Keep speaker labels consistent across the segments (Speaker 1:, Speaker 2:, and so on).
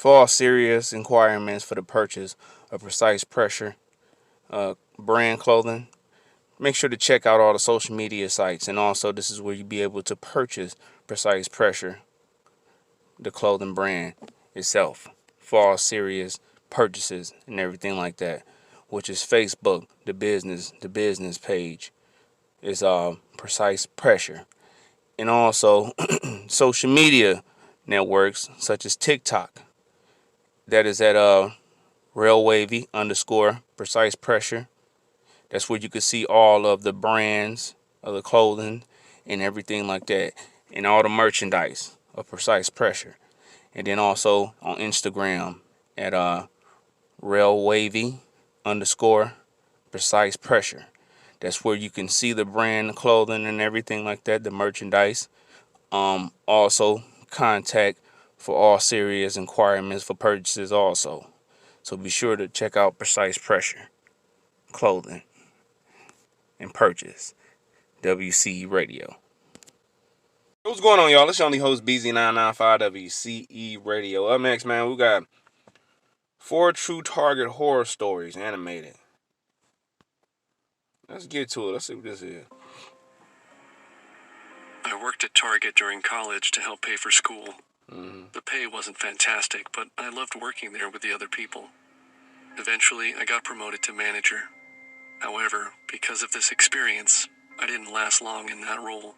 Speaker 1: For all serious inquiries for the purchase of Precise Pressure brand clothing, make sure to check out all the social media sites. And also, this is where you'll be able to purchase Precise Pressure, the clothing brand itself, for all serious purchases and everything like that, which is Facebook, the business page is Precise Pressure. And also social media networks such as TikTok. That is at Real Wavy underscore Precise Pressure. That's where you can see all of the brands of the clothing and everything like that, and all the merchandise of Precise Pressure. And then also on Instagram at Real Wavy underscore Precise Pressure. That's where you can see the brand, the clothing, and everything like that, the merchandise. Also contact for all serious inquiries for purchases also. So be sure to check out Precise Pressure clothing and purchase. WCE Radio. What's going on, y'all? It's your only host, BZ995 WCE Radio. Up next, man, we got 4 True Target horror stories animated. Let's get to it. Let's see what this is.
Speaker 2: I worked at Target during college to help pay for school. The pay wasn't fantastic, but I loved working there with the other people. Eventually, I got promoted to manager. However, because of this experience, I didn't last long in that role.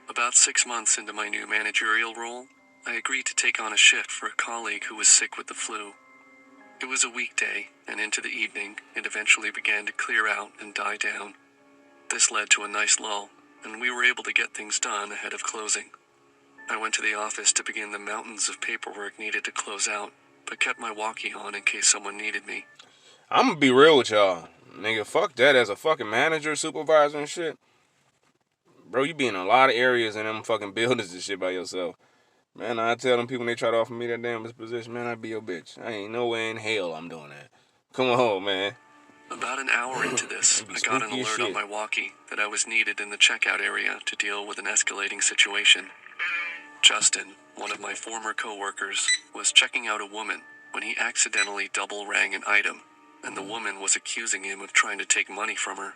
Speaker 2: About 6 months into my new managerial role, I agreed to take on a shift for a colleague who was sick with the flu. It was a weekday, and into the evening, it eventually began to clear out and die down. This led to a nice lull, and we were able to get things done ahead of closing. I went to the office to begin the mountains of paperwork needed to close out, but kept my walkie on in case someone needed me.
Speaker 1: I'm gonna be real with y'all. Nigga, fuck that as a fucking manager, supervisor, and shit. Bro, you be in a lot of areas in them fucking buildings and shit by yourself. Man, I tell them people when they try to offer me that damn position, man, I'd be your bitch. I ain't no way in hell I'm doing that. Come on, man.
Speaker 2: About an hour into this, I got an alert on my walkie that I was needed in the checkout area to deal with an escalating situation. Justin, one of my former co-workers, was checking out a woman when he accidentally double rang an item, and the woman was accusing him of trying to take money from her.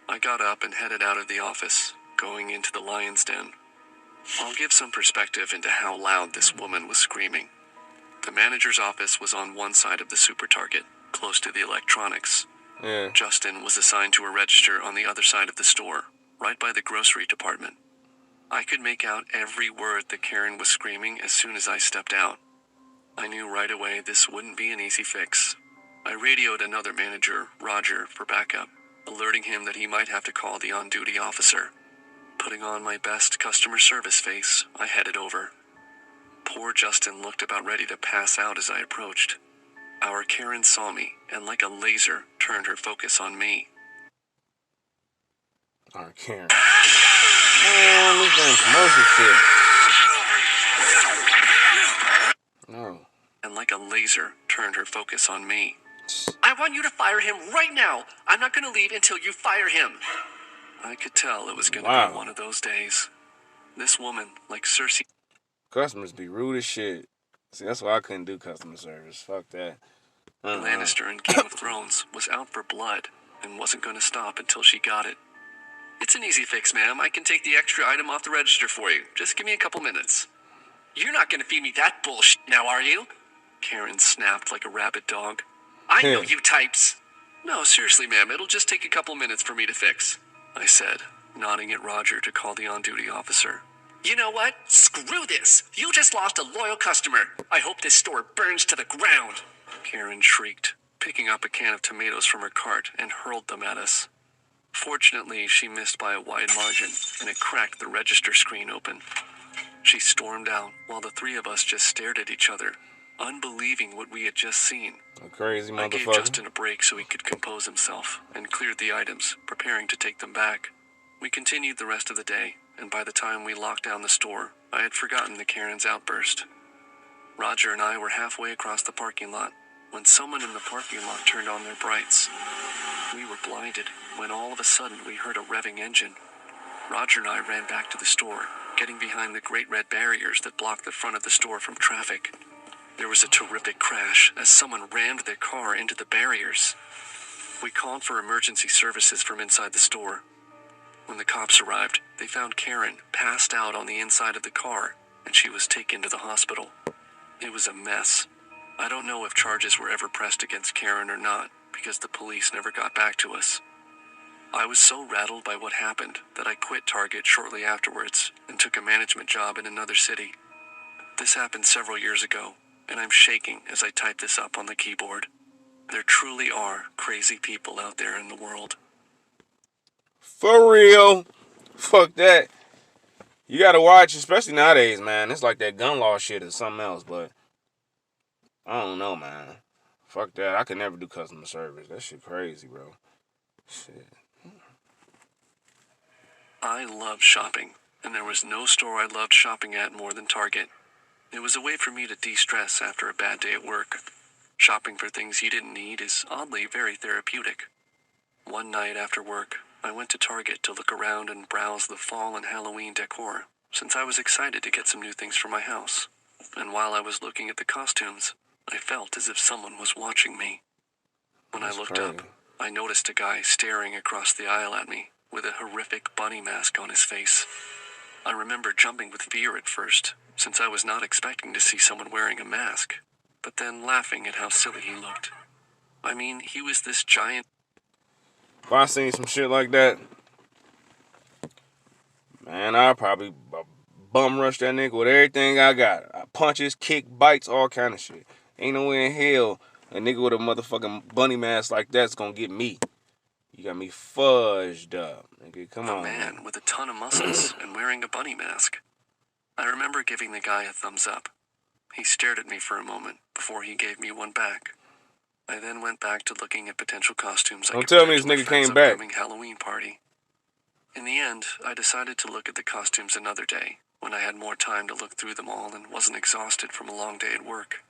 Speaker 2: I got up and headed out of the office, going into the lion's den. I'll give some perspective into how loud this woman was screaming. The manager's office was on one side of the Super Target, close to the electronics.
Speaker 1: Yeah.
Speaker 2: Justin was assigned to a register on the other side of the store, right by the grocery department. I could make out every word that Karen was screaming as soon as I stepped out. I knew right away this wouldn't be an easy fix. I radioed another manager, Roger, for backup, alerting him that he might have to call the on-duty officer. Putting on my best customer service face, I headed over. Poor Justin looked about ready to pass out as I approached. Our Karen saw me, and like a laser, turned her focus on me.
Speaker 1: Our Karen. Man, this damn commercial shit. No.
Speaker 2: And like a laser, turned her focus on me. I want you to fire him right now. I'm not going to leave until you fire him. I could tell it was going to be one of those days. This woman, like Cersei.
Speaker 1: Customers be rude as shit. See, that's why I couldn't do customer service. Fuck that.
Speaker 2: Lannister in Game of Thrones was out for blood and wasn't going to stop until she got it. It's an easy fix, ma'am. I can take the extra item off the register for you. Just give me a couple minutes. You're not going to feed me that bullshit now, are you? Karen snapped like a rabid dog. I know you types. No, seriously, ma'am. It'll just take a couple minutes for me to fix, I said, nodding at Roger to call the on-duty officer. You know what? Screw this. You just lost a loyal customer. I hope this store burns to the ground. Karen shrieked, picking up a can of tomatoes from her cart and hurled them at us. Fortunately, she missed by a wide margin, and it cracked the register screen open. She stormed out, while the three of us just stared at each other, unbelieving what we had just seen.
Speaker 1: A crazy motherfucker.
Speaker 2: I gave Justin a break so he could compose himself, and cleared the items, preparing to take them back. We continued the rest of the day, and by the time we locked down the store, I had forgotten the Karen's outburst. Roger and I were halfway across the parking lot, when someone in the parking lot turned on their brights. We were blinded, when all of a sudden we heard a revving engine. Roger and I ran back to the store, getting behind the great red barriers that blocked the front of the store from traffic. There was a terrific crash as someone rammed their car into the barriers. We called for emergency services from inside the store. When the cops arrived, they found Karen passed out on the inside of the car, and she was taken to the hospital. It was a mess. I don't know if charges were ever pressed against Karen or not, because the police never got back to us. I was so rattled by what happened that I quit Target shortly afterwards and took a management job in another city. This happened several years ago, and I'm shaking as I type this up on the keyboard. There truly are crazy people out there in the world.
Speaker 1: For real. Fuck that. You gotta watch, especially nowadays, man. It's like that gun law shit is something else, but I don't know, man. Fuck that. I could never do customer service. That shit crazy, bro. Shit.
Speaker 2: I love shopping, and there was no store I loved shopping at more than Target. It was a way for me to de-stress after a bad day at work. Shopping for things you didn't need is oddly very therapeutic. One night after work, I went to Target to look around and browse the fall and Halloween decor, since I was excited to get some new things for my house. And while I was looking at the costumes, I felt as if someone was watching me. When I looked up, I noticed a guy staring across the aisle at me, with a horrific bunny mask on his face. I remember jumping with fear at first, since I was not expecting to see someone wearing a mask, but then laughing at how silly he looked. I mean, he was this giant.
Speaker 1: If I seen some shit like that, man, I'd probably bum rush that nigga with everything I got. Punches, kick, bites, all kind of shit. Ain't no way in hell a nigga with a motherfucking bunny mask like that's gonna get me. You got me fudged up, nigga. Come on,
Speaker 2: man with a ton of muscles and wearing a bunny mask. I remember giving the guy a thumbs up. He stared at me for a moment before he gave me one back. I then went back to looking at potential costumes I
Speaker 1: Don't
Speaker 2: could
Speaker 1: tell
Speaker 2: wear
Speaker 1: me
Speaker 2: to
Speaker 1: this
Speaker 2: my
Speaker 1: nigga
Speaker 2: friend's
Speaker 1: came back.
Speaker 2: upcoming Halloween party. In the end, I decided to look at the costumes another day, when I had more time to look through them all and wasn't exhausted from a long day at work.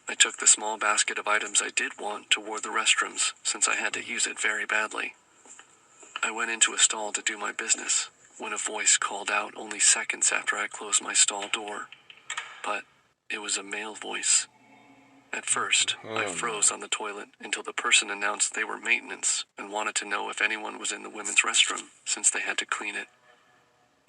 Speaker 2: I took the small basket of items I did want toward the restrooms, since I had to use it very badly. I went into a stall to do my business, when a voice called out only seconds after I closed my stall door. But it was a male voice. At first, I froze on the toilet until the person announced they were maintenance and wanted to know if anyone was in the women's restroom, since they had to clean it.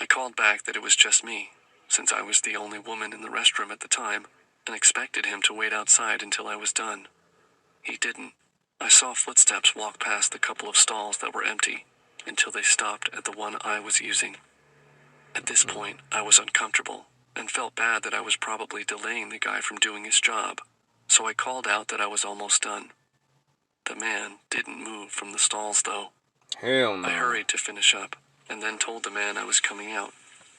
Speaker 2: I called back that it was just me, since I was the only woman in the restroom at the time, and expected him to wait outside until I was done. He didn't. I saw footsteps walk past the couple of stalls that were empty, until they stopped at the one I was using. At this point, I was uncomfortable, and felt bad that I was probably delaying the guy from doing his job, so I called out that I was almost done. The man didn't move from the stalls, though.
Speaker 1: Hell no.
Speaker 2: I hurried to finish up, and then told the man I was coming out,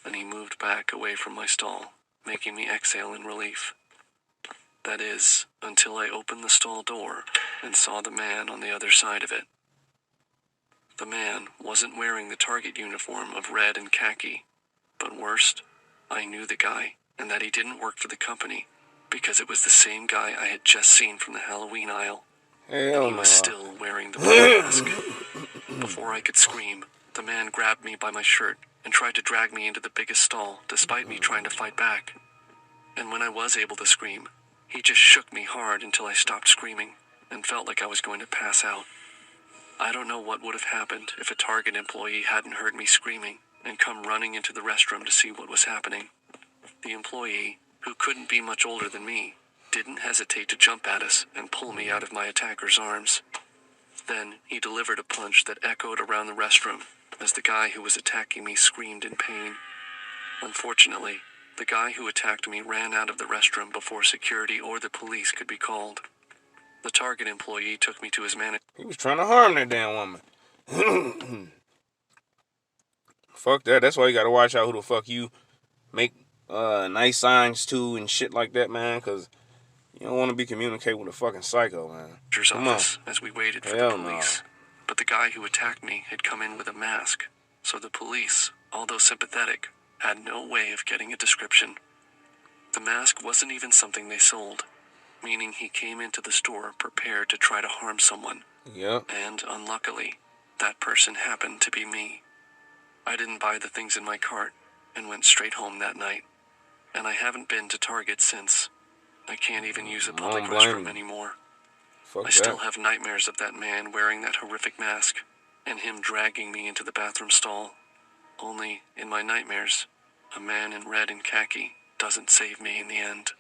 Speaker 2: and he moved back away from my stall, making me exhale in relief. That is, until I opened the stall door and saw the man on the other side of it. The man wasn't wearing the Target uniform of red and khaki, but worst, I knew the guy, and that he didn't work for the company, because it was the same guy I had just seen from the Halloween aisle, and he was still wearing the bunny mask. Before I could scream, the man grabbed me by my shirt and tried to drag me into the biggest stall, despite me trying to fight back. And when I was able to scream, he just shook me hard until I stopped screaming and felt like I was going to pass out. I don't know what would have happened if a Target employee hadn't heard me screaming and come running into the restroom to see what was happening. The employee, who couldn't be much older than me, didn't hesitate to jump at us and pull me out of my attacker's arms. Then he delivered a punch that echoed around the restroom as the guy who was attacking me screamed in pain. Unfortunately, the guy who attacked me ran out of the restroom before security or the police could be called. The Target employee took me to his manager.
Speaker 1: He was trying to harm that damn woman. Fuck that. That's why you gotta watch out who the fuck you make nice signs to and shit like that, man, because you don't want to be communicating with a fucking psycho, man. Come on.
Speaker 2: As we waited for the police. But the guy who attacked me had come in with a mask, so the police, although sympathetic, had no way of getting a description. The mask wasn't even something they sold, meaning he came into the store prepared to try to harm someone.
Speaker 1: Yep.
Speaker 2: And unluckily, that person happened to be me. I didn't buy the things in my cart and went straight home that night. And I haven't been to Target since. I can't even use a
Speaker 1: I
Speaker 2: public
Speaker 1: don't blame
Speaker 2: restroom
Speaker 1: you.
Speaker 2: anymore.
Speaker 1: Fuck
Speaker 2: I still
Speaker 1: that.
Speaker 2: have nightmares of that man wearing that horrific mask and him dragging me into the bathroom stall. Only, in my nightmares, a man in red and khaki doesn't save me in the end.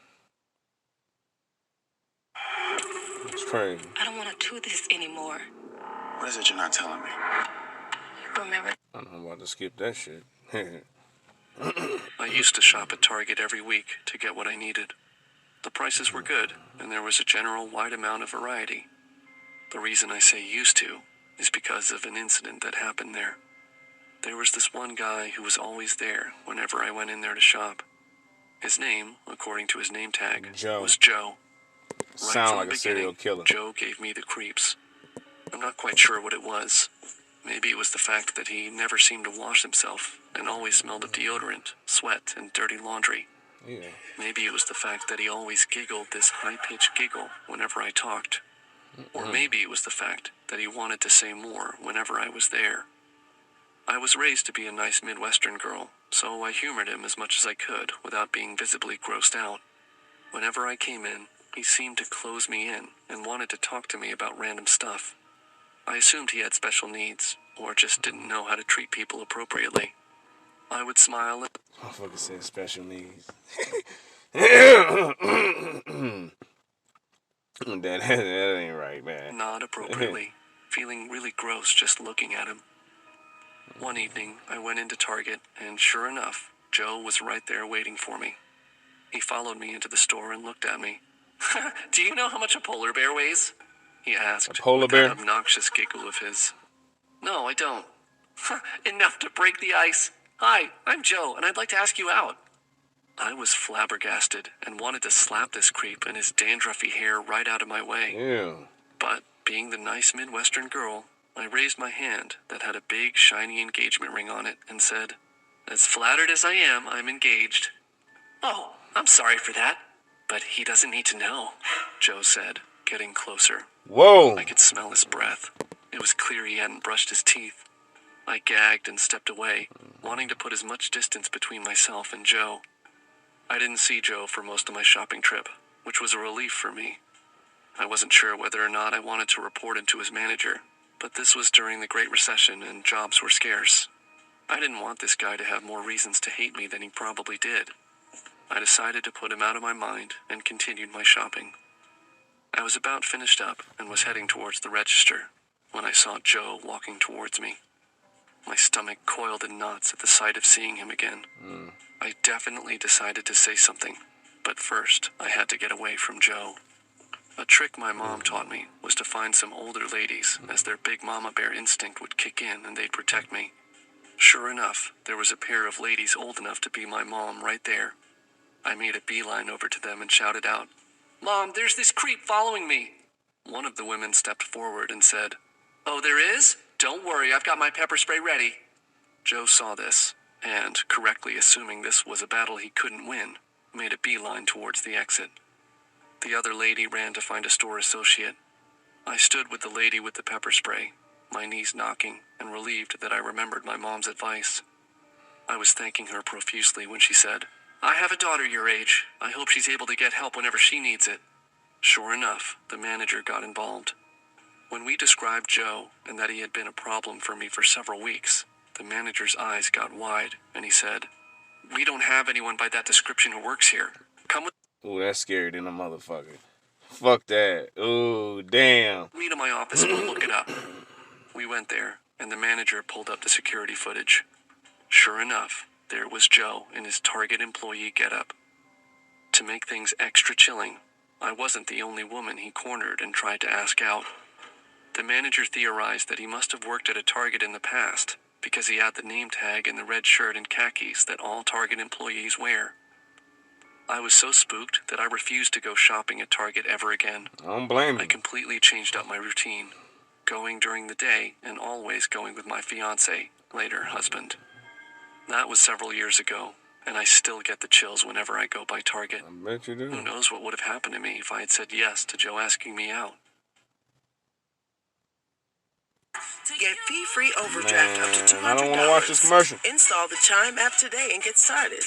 Speaker 1: It's crazy.
Speaker 3: I don't want to do this anymore.
Speaker 4: What is it you're not telling me?
Speaker 3: Remember?
Speaker 1: I'm about to skip that shit.
Speaker 2: I used to shop at Target every week to get what I needed. The prices were good, and there was a general wide amount of variety. The reason I say used to is because of an incident that happened there. There was this one guy who was always there whenever I went in there to shop. His name, according to his name tag,
Speaker 1: Joe.
Speaker 2: was Joe.
Speaker 1: Sound
Speaker 2: from
Speaker 1: like
Speaker 2: the
Speaker 1: a serial
Speaker 2: beginning,
Speaker 1: killer.
Speaker 2: Joe gave me the creeps. I'm not quite sure what it was. Maybe it was the fact that he never seemed to wash himself and always smelled of deodorant, sweat, and dirty laundry.
Speaker 1: Yeah.
Speaker 2: Maybe it was the fact that he always giggled this high-pitched giggle whenever I talked. Or maybe it was the fact that he wanted to say more whenever I was there. I was raised to be a nice Midwestern girl, so I humored him as much as I could without being visibly grossed out. Whenever I came in, he seemed to close me in and wanted to talk to me about random stuff. I assumed he had special needs, or just didn't know how to treat people appropriately. I would smile and
Speaker 1: Motherfucker said special needs. that ain't right, man.
Speaker 2: nod appropriately, feeling really gross just looking at him. One evening, I went into Target, and sure enough, Joe was right there waiting for me. He followed me into the store and looked at me. Do you know how much a polar bear weighs? He asked,
Speaker 1: A polar
Speaker 2: with
Speaker 1: bear?
Speaker 2: that obnoxious giggle of his. No, I don't. Enough to break the ice. Hi, I'm Joe, and I'd like to ask you out. I was flabbergasted and wanted to slap this creep and his dandruffy hair right out of my way.
Speaker 1: Yeah.
Speaker 2: But, being the nice Midwestern girl, I raised my hand that had a big, shiny engagement ring on it and said, As flattered as I am, I'm engaged. Oh, I'm sorry for that. But he doesn't need to know, Joe said, getting closer.
Speaker 1: Whoa.
Speaker 2: I could smell his breath. It was clear he hadn't brushed his teeth. I gagged and stepped away, wanting to put as much distance between myself and Joe. I didn't see Joe for most of my shopping trip, which was a relief for me. I wasn't sure whether or not I wanted to report him to his manager, but this was during the Great Recession and jobs were scarce. I didn't want this guy to have more reasons to hate me than he probably did. I decided to put him out of my mind and continued my shopping. I was about finished up and was heading towards the register when I saw Joe walking towards me. My stomach coiled in knots at the sight of seeing him again. I definitely decided to say something, but first I had to get away from Joe. A trick my mom taught me was to find some older ladies, as their big mama bear instinct would kick in and they'd protect me. Sure enough, there was a pair of ladies old enough to be my mom right there. I made a beeline over to them and shouted out, Mom, there's this creep following me. One of the women stepped forward and said, Oh, there is? Don't worry, I've got my pepper spray ready. Joe saw this, and, correctly assuming this was a battle he couldn't win, made a beeline towards the exit. The other lady ran to find a store associate. I stood with the lady with the pepper spray, my knees knocking, and relieved that I remembered my mom's advice. I was thanking her profusely when she said, I have a daughter your age. I hope she's able to get help whenever she needs it. Sure enough, the manager got involved. When we described Joe and that he had been a problem for me for several weeks, the manager's eyes got wide, and he said, We don't have anyone by that description who works here. Come with
Speaker 1: Ooh, that's scary than a motherfucker. Fuck that. Ooh, damn.
Speaker 2: me to my office and we'll look it up. We went there, and the manager pulled up the security footage. Sure enough, there was Joe in his Target employee getup. To make things extra chilling, I wasn't the only woman he cornered and tried to ask out. The manager theorized that he must have worked at a Target in the past, because he had the name tag and the red shirt and khakis that all Target employees wear. I was so spooked that I refused to go shopping at Target ever again.
Speaker 1: I don't blame
Speaker 2: I
Speaker 1: you.
Speaker 2: completely changed up my routine, going during the day and always going with my fiancé, later husband. That was several years ago, and I still get the chills whenever I go by Target.
Speaker 1: I bet you
Speaker 2: Who
Speaker 1: do.
Speaker 2: knows what would have happened to me if I had said yes to Joe asking me out.
Speaker 5: Get fee-free overdraft up to $200.
Speaker 1: Man, I don't want to watch this commercial.
Speaker 5: Install the Chime app today and get started.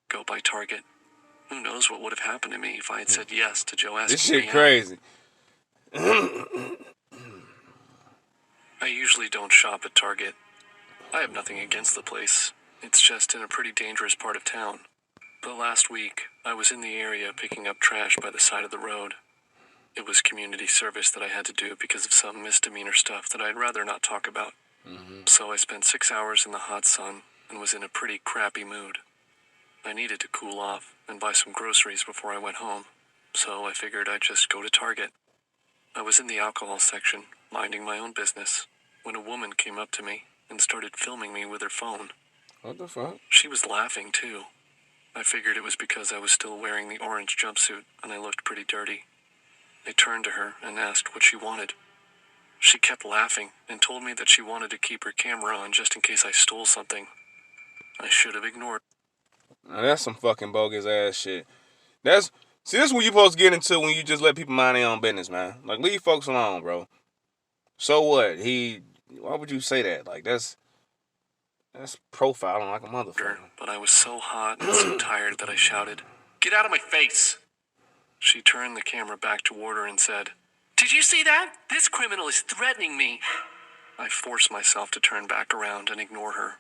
Speaker 2: Go by Target. Who knows what would have happened to me if I had said yes to Joe asking
Speaker 1: This shit
Speaker 2: me out.
Speaker 1: crazy.
Speaker 2: I usually don't shop at Target. I have nothing against the place. It's just in a pretty dangerous part of town. But last week, I was in the area picking up trash by the side of the road. It was community service that I had to do because of some misdemeanor stuff that I'd rather not talk about. So I spent 6 hours in the hot sun and was in a pretty crappy mood. I needed to cool off and buy some groceries before I went home, so I figured I'd just go to Target. I was in the alcohol section, minding my own business, when a woman came up to me and started filming me with her phone.
Speaker 1: What the fuck?
Speaker 2: She was laughing, too. I figured it was because I was still wearing the orange jumpsuit and I looked pretty dirty. I turned to her and asked what she wanted. She kept laughing and told me that she wanted to keep her camera on just in case I stole something. I should have ignored.
Speaker 1: Now that's some fucking bogus ass shit. This is what you supposed to get into when you just let people mind their own business, man. Like, leave folks alone, bro. So what? Why would you say that? Like, that's profiling like a motherfucker.
Speaker 2: But I was so hot and so tired that I shouted, "Get out of my face!" She turned the camera back toward her and said, "Did you see that? This criminal is threatening me." I forced myself to turn back around and ignore her.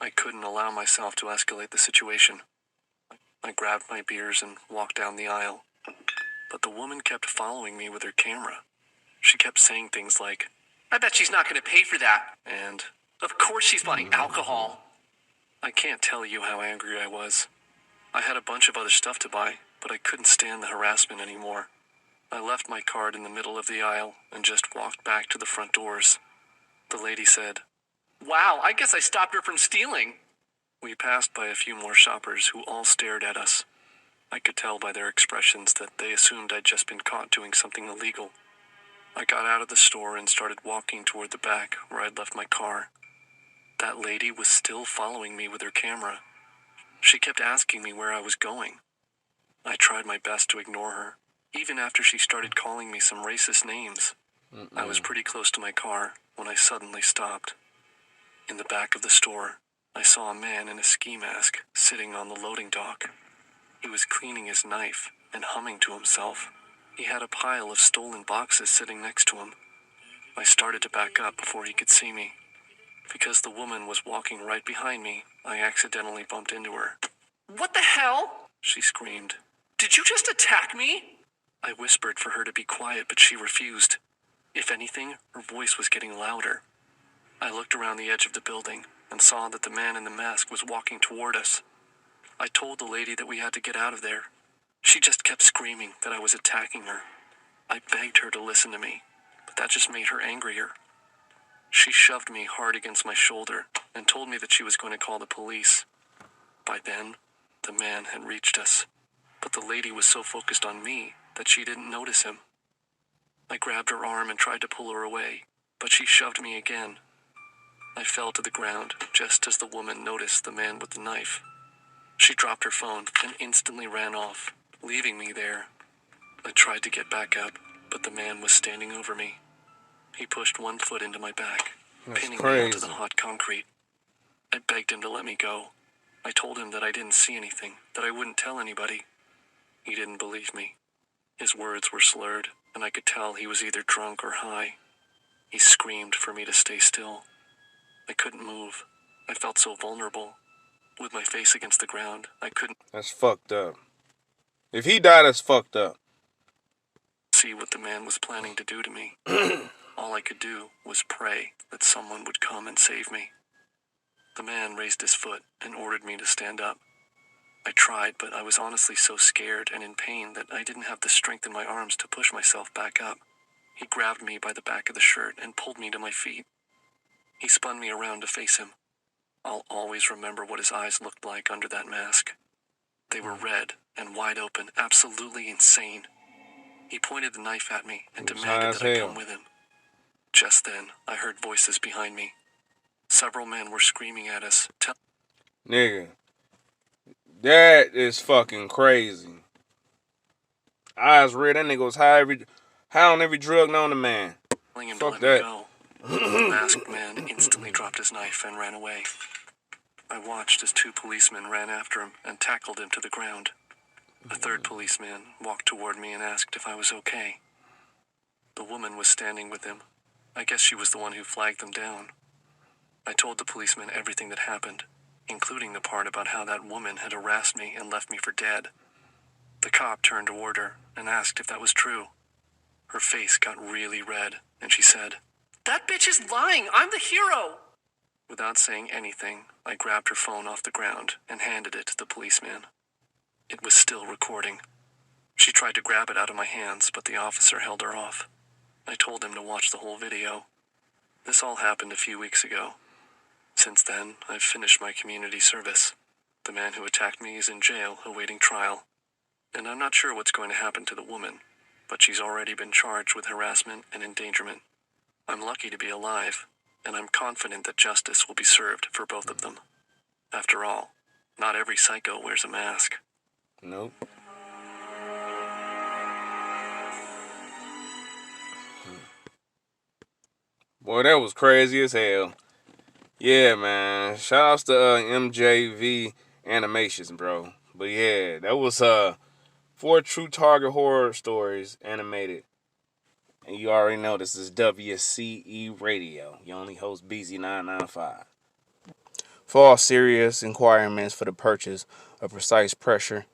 Speaker 2: I couldn't allow myself to escalate the situation. I grabbed my beers and walked down the aisle. But the woman kept following me with her camera. She kept saying things like, "I bet she's not going to pay for that," and, "Of course she's buying alcohol." I can't tell you how angry I was. I had a bunch of other stuff to buy, but I couldn't stand the harassment anymore. I left my card in the middle of the aisle and just walked back to the front doors. The lady said, "Wow, I guess I stopped her from stealing." We passed by a few more shoppers who all stared at us. I could tell by their expressions that they assumed I'd just been caught doing something illegal. I got out of the store and started walking toward the back where I'd left my car. That lady was still following me with her camera. She kept asking me where I was going. I tried my best to ignore her, even after she started calling me some racist names. I was pretty close to my car when I suddenly stopped. In the back of the store, I saw a man in a ski mask sitting on the loading dock. He was cleaning his knife and humming to himself. He had a pile of stolen boxes sitting next to him. I started to back up before he could see me. Because the woman was walking right behind me, I accidentally bumped into her. "What the hell?" she screamed. "Did you just attack me?" I whispered for her to be quiet, but she refused. If anything, her voice was getting louder. I looked around the edge of the building and saw that the man in the mask was walking toward us. I told the lady that we had to get out of there. She just kept screaming that I was attacking her. I begged her to listen to me, but that just made her angrier. She shoved me hard against my shoulder and told me that she was going to call the police. By then, the man had reached us, but the lady was so focused on me that she didn't notice him. I grabbed her arm and tried to pull her away, but she shoved me again. I fell to the ground just as the woman noticed the man with the knife. She dropped her phone and instantly ran off, leaving me there. I tried to get back up, but the man was standing over me. He pushed one foot into my back, pinning me onto the hot concrete. I begged him to let me go. I told him that I didn't see anything, that I wouldn't tell anybody. He didn't believe me. His words were slurred, and I could tell he was either drunk or high. He screamed for me to stay still. I couldn't move. I felt so vulnerable. With my face against the ground, I couldn't
Speaker 1: That's fucked up. If he died, that's fucked up.
Speaker 2: see what the man was planning to do to me. All I could do was pray that someone would come and save me. The man raised his foot and ordered me to stand up. I tried, but I was honestly so scared and in pain that I didn't have the strength in my arms to push myself back up. He grabbed me by the back of the shirt and pulled me to my feet. He spun me around to face him. I'll always remember what his eyes looked like under that mask. They were red and wide open, absolutely insane. He pointed the knife at me and demanded that I come with him. Just then, I heard voices behind me. Several men were screaming at us.
Speaker 1: Nigga, that is fucking crazy. Eyes red, that nigga was high on every drug known to man.
Speaker 2: Telling him
Speaker 1: Fuck
Speaker 2: to let
Speaker 1: that.
Speaker 2: me go. The masked man instantly dropped his knife and ran away. I watched as two policemen ran after him and tackled him to the ground. A third policeman walked toward me and asked if I was okay. The woman was standing with him. I guess she was the one who flagged them down. I told the policeman everything that happened, including the part about how that woman had harassed me and left me for dead. The cop turned toward her and asked if that was true. Her face got really red, and she said, "That bitch is lying! I'm the hero!" Without saying anything, I grabbed her phone off the ground and handed it to the policeman. It was still recording. She tried to grab it out of my hands, but the officer held her off. I told him to watch the whole video. This all happened a few weeks ago. Since then, I've finished my community service. The man who attacked me is in jail awaiting trial. And I'm not sure what's going to happen to the woman, but she's already been charged with harassment and endangerment. I'm lucky to be alive, and I'm confident that justice will be served for both of them. After all, not every psycho wears a mask.
Speaker 1: Nope. Boy, that was crazy as hell. Yeah, man. Shout outs to MJV Animations, bro. But yeah, that was 4 True Target Horror Stories animated. And you already know this is WCE Radio. Your only host, BZ995. For all serious inquiries for the purchase of Precise Pressure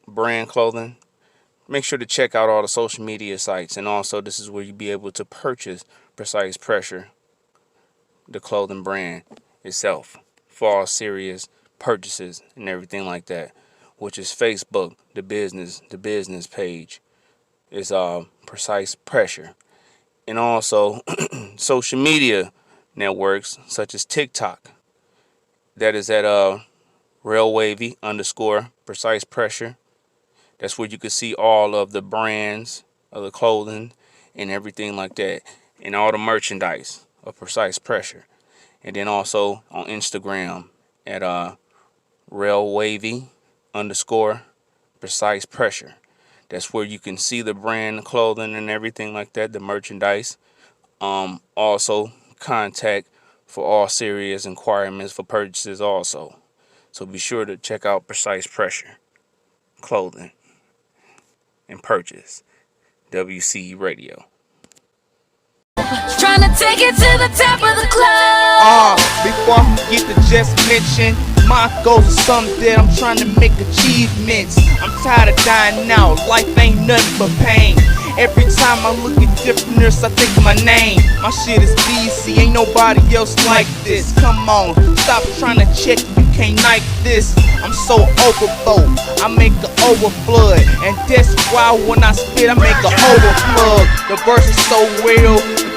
Speaker 1: brand clothing, make sure to check out all the social media sites. And also, this is where you'll be able to purchase Precise Pressure, the clothing brand itself, for all serious purchases and everything like that, which is Facebook, the business page is Precise Pressure. And also social media networks such as TikTok, that is at _Precise Pressure. That's where you can see all of the brands of the clothing and everything like that, and all the merchandise of Precise Pressure. And then also on Instagram at _Precise Pressure. That's where you can see the brand clothing and everything like that, the merchandise. Also contact for all serious inquiries for purchases also. So be sure to check out Precise Pressure clothing and purchase. WC Radio.
Speaker 6: Trying to take it to the top of the club.
Speaker 7: Before I forget to just mention, my goals are something that I'm trying to make achievements. I'm tired of dying out, life ain't nothing but pain. Every time I look at differentness, I think of my name. My shit is BC, ain't nobody else like this. Come on, stop trying to check, you can't like this. I'm so overflow, I make an overflood. And that's why when I spit, I make an overflood. The verse is so real.